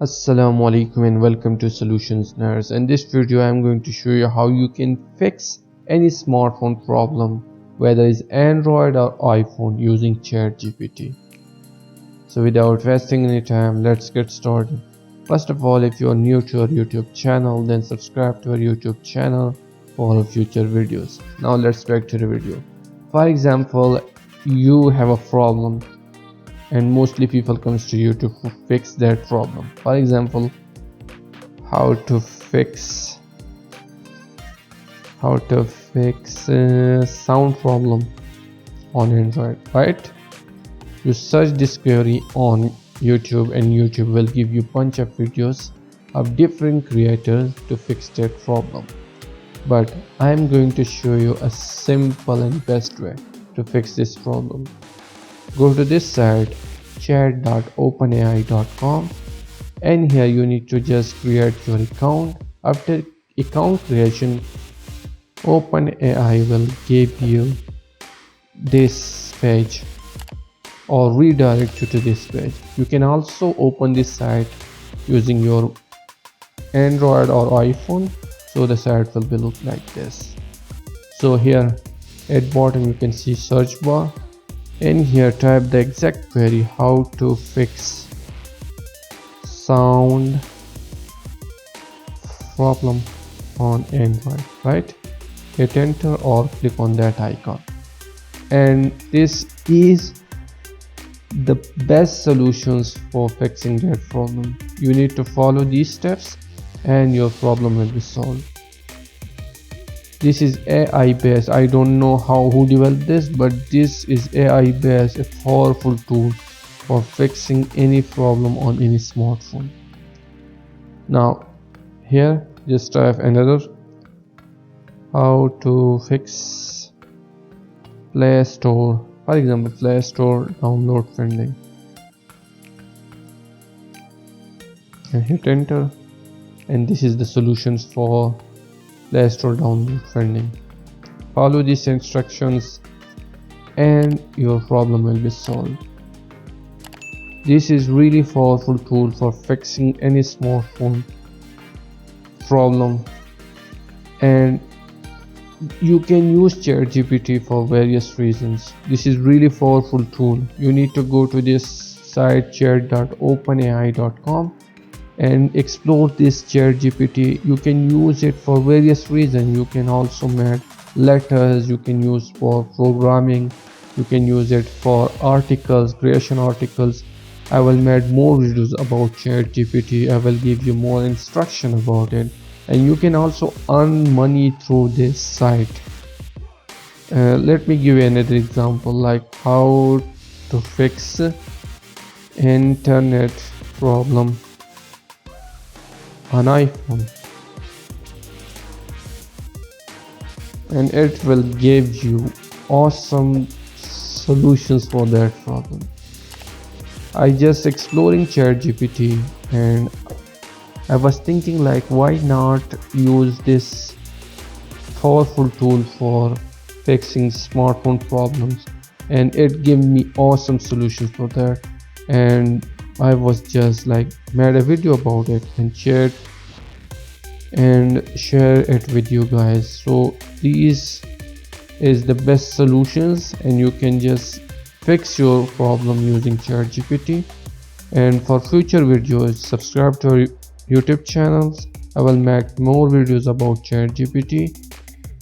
Assalamu alaikum and welcome to Solutions Nerds. In this video I am going to show you how you can fix any smartphone problem, whether it's Android or iPhone, using ChatGPT. So without wasting any time, let's get started. First of all, if you are new to our YouTube channel, then subscribe to our YouTube channel for future videos. Now let's back to the video. For example, you have a problem and mostly people comes to you to fix that problem. For example, how to fix sound problem on Android, right? You search this query on YouTube and YouTube will give you bunch of videos of different creators to fix that problem, but I am going to show you a simple and best way to fix this problem. Go to this site chat.openai.com, and here you need to just create your account. After account creation, OpenAI will give you this page or redirect you to this page. You can also open this site using your Android or iPhone, so the site will be look like this. So here at bottom you can see search bar, and here type the exact query, how to fix sound problem on Android, right? Hit enter or click on that icon, and this is the best solutions for fixing that problem. You need to follow these steps and your problem will be solved. This is AI based. I don't know who developed this, but this is AI based, a powerful tool for fixing any problem on any smartphone. Now here just type another, how to fix Play Store. For example, Play Store download funding, and hit enter, and this is the solutions for Play Store download funding. Follow these instructions and your problem will be solved. This is really powerful tool for fixing any smartphone problem, and you can use ChatGPT for various reasons. This is really powerful tool. You need to go to this site chat.openai.com and explore this ChatGPT. You can use it for various reasons. You can also make letters, you can use for programming, you can use it for articles, creation articles. I will make more videos about ChatGPT. I will give you more instruction about it, and you can also earn money through this site. Let me give you another example, like how to fix internet problem on iPhone, and it will give you awesome solutions for that problem. I just exploring ChatGPT and I was thinking, like, why not use this powerful tool for fixing smartphone problems, and it gave me awesome solutions for that, and I was just like made a video about it and share it with you guys. So these is the best solutions, and you can just fix your problem using ChatGPT. And for future videos, subscribe to our YouTube channels. I will make more videos about ChatGPT.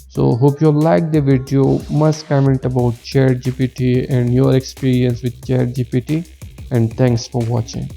So hope you like the video. Must comment about ChatGPT and your experience with ChatGPT, and thanks for watching.